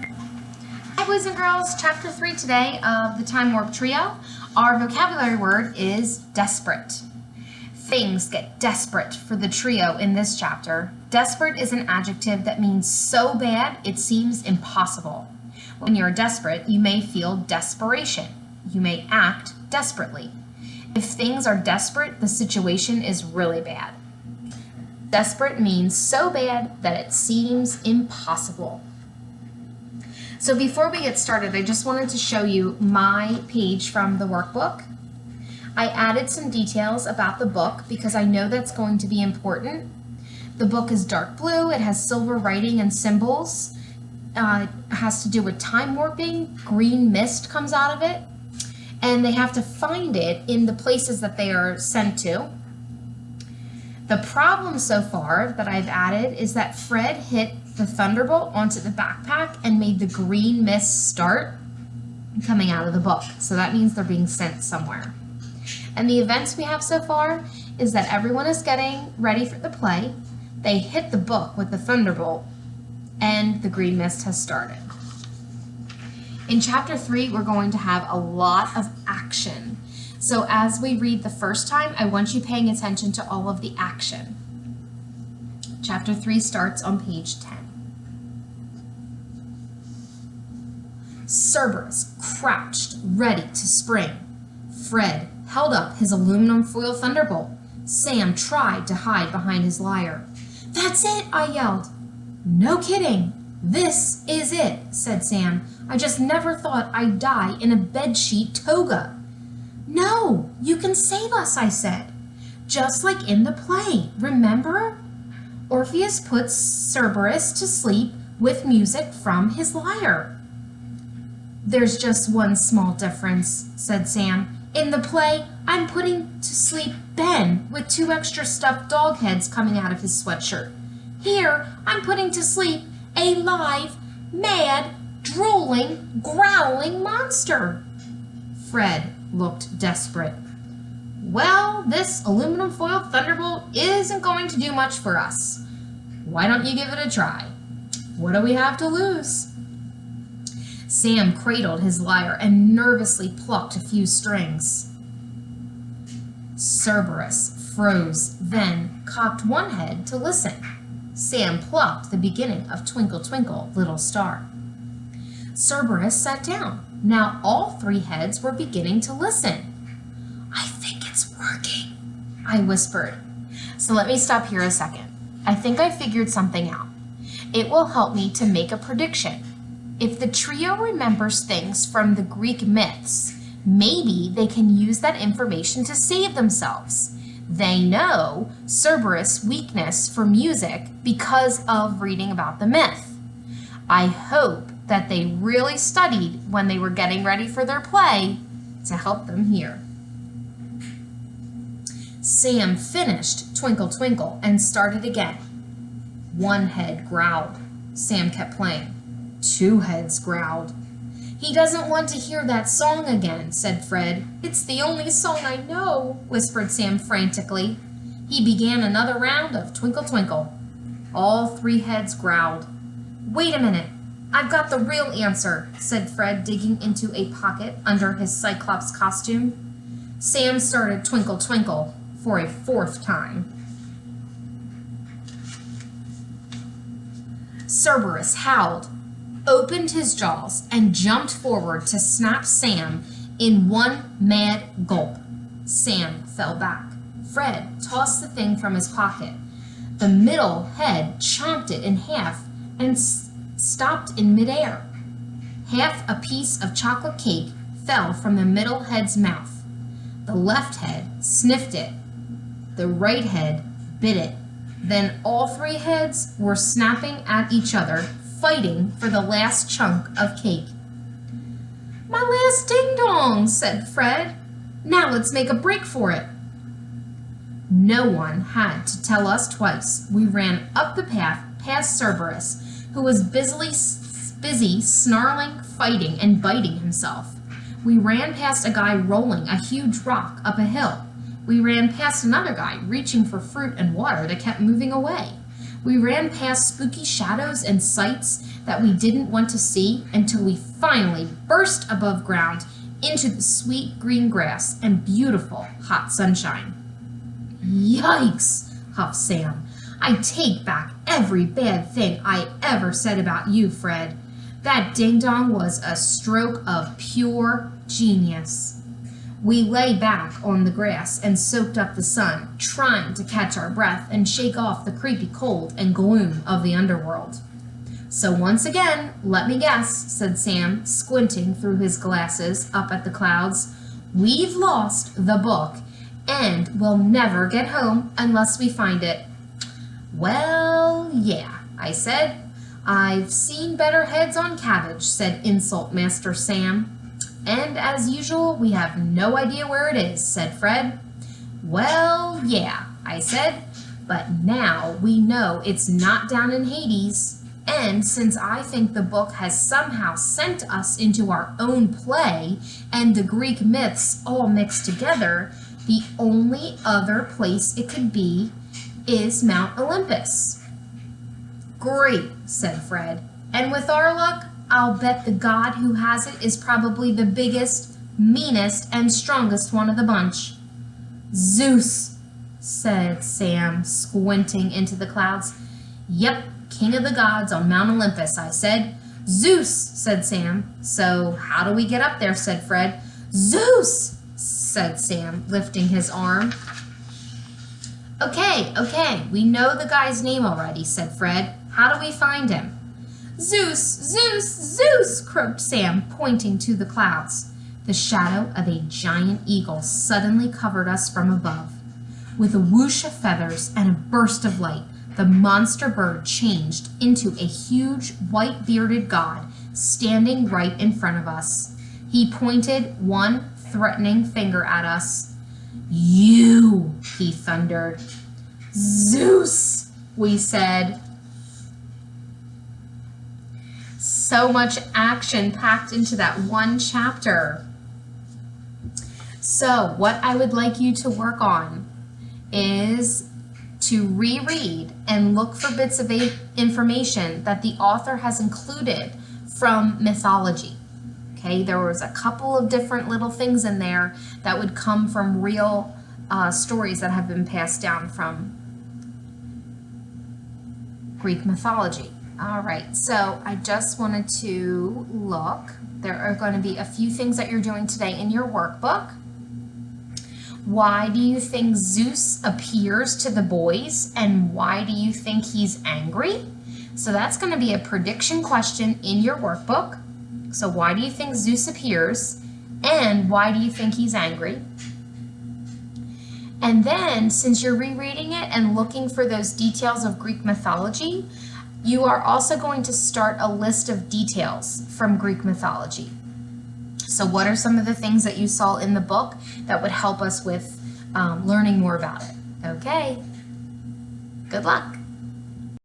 Hi boys and girls, chapter 3 today of the Time Warp Trio. Our vocabulary word is desperate. Things get desperate for the trio in this chapter. Desperate is an adjective that means so bad it seems impossible. When you're desperate, you may feel desperation. You may act desperately. If things are desperate, the situation is really bad. Desperate means so bad that it seems impossible. So before we get started, I just wanted to show you my page from the workbook. I added some details about the book because I know that's going to be important. The book is dark blue, it has silver writing and symbols. It has to do with time warping, green mist comes out of it, and they have to find it in the places that they are sent to. The problem so far that I've added is that Fred hit the thunderbolt onto the backpack and made the green mist start coming out of the book. So that means they're being sent somewhere. And the events we have so far is that everyone is getting ready for the play. They hit the book with the thunderbolt and the green mist has started. In chapter 3, we're going to have a lot of action. So as we read the first time, I want you paying attention to all of the action. Chapter 3 starts on page 10. Cerberus crouched, ready to spring. Fred held up his aluminum foil thunderbolt. Sam tried to hide behind his lyre. "That's it," I yelled. "No kidding. This is it," said Sam. "I just never thought I'd die in a bedsheet toga." "No, you can save us," I said. "Just like in the play, remember?" Orpheus puts Cerberus to sleep with music from his lyre. "There's just one small difference," said Sam. "In the play, I'm putting to sleep Ben with 2 extra stuffed dog heads coming out of his sweatshirt. Here, I'm putting to sleep a live, mad, drooling, growling monster." Fred looked desperate. "Well, this aluminum foil thunderbolt isn't going to do much for us. Why don't you give it a try? What do we have to lose?" Sam cradled his lyre and nervously plucked a few strings. Cerberus froze, then cocked one head to listen. Sam plucked the beginning of Twinkle, Twinkle, Little Star. Cerberus sat down. Now all 3 heads were beginning to listen. "I think it's working," I whispered. So let me stop here a second. I think I figured something out. It will help me to make a prediction. If the trio remembers things from the Greek myths, maybe they can use that information to save themselves. They know Cerberus' weakness for music because of reading about the myth. I hope that they really studied when they were getting ready for their play to help them here. Sam finished Twinkle Twinkle and started again. 1 head growled. Sam kept playing. 2 heads growled. "He doesn't want to hear that song again," said Fred. "It's the only song I know," whispered Sam frantically. He began another round of Twinkle Twinkle. All 3 heads growled. "Wait a minute. I've got the real answer," said Fred, digging into a pocket under his Cyclops costume. Sam started Twinkle Twinkle for a 4th time. Cerberus howled, opened his jaws, and jumped forward to snap Sam in one mad gulp. Sam fell back. Fred tossed the thing from his pocket. The middle head chomped it in half and stopped in midair. Half a piece of chocolate cake fell from the middle head's mouth. The left head sniffed it. The right head bit it. Then all 3 heads were snapping at each other, fighting for the last chunk of cake. "My last ding-dong," said Fred. "Now let's make a break for it." No one had to tell us twice. We ran up the path past Cerberus, who was busy snarling, fighting, and biting himself. We ran past a guy rolling a huge rock up a hill. We ran past another guy reaching for fruit and water that kept moving away. We ran past spooky shadows and sights that we didn't want to see until we finally burst above ground into the sweet green grass and beautiful hot sunshine. Yikes, huffed Sam. I take back every bad thing I ever said about you, Fred. That ding-dong was a stroke of pure genius. We lay back on the grass and soaked up the sun, trying to catch our breath and shake off the creepy cold and gloom of the underworld. So once again, let me guess, said Sam, squinting through his glasses up at the clouds, we've lost the book, and we'll never get home unless we find it. Well, yeah, I said. I've seen better heads on cabbage, said Insult Master Sam. And as usual, we have no idea where it is, said Fred. Well, yeah, I said, but now we know it's not down in Hades. And since I think the book has somehow sent us into our own play and the Greek myths all mixed together, the only other place it could be is Mount Olympus. Great, said Fred. And with our luck, I'll bet the god who has it is probably the biggest, meanest, and strongest one of the bunch. Zeus, said Sam, squinting into the clouds. Yep, king of the gods on Mount Olympus, I said. Zeus, said Sam. So how do we get up there, said Fred. Zeus, said Sam, lifting his arm. Okay, we know the guy's name already, said Fred. How do we find him? Zeus, Zeus, Zeus, croaked Sam, pointing to the clouds. The shadow of a giant eagle suddenly covered us from above. With a whoosh of feathers and a burst of light, the monster bird changed into a huge white-bearded god standing right in front of us. He pointed one threatening finger at us. You, he thundered. Zeus, we said. So much action packed into that one chapter. So what I would like you to work on is to reread and look for bits of information that the author has included from mythology. Okay, there was a couple of different little things in there that would come from real stories that have been passed down from Greek mythology. All right, so I just wanted to look. There are going to be a few things that you're doing today in your workbook. Why do you think Zeus appears to the boys, and why do you think he's angry? So that's going to be a prediction question in your workbook. So why do you think Zeus appears, and why do you think he's angry? And then, since you're rereading it and looking for those details of Greek mythology, you are also going to start a list of details from Greek mythology. So what are some of the things that you saw in the book that would help us with learning more about it? Okay, good luck.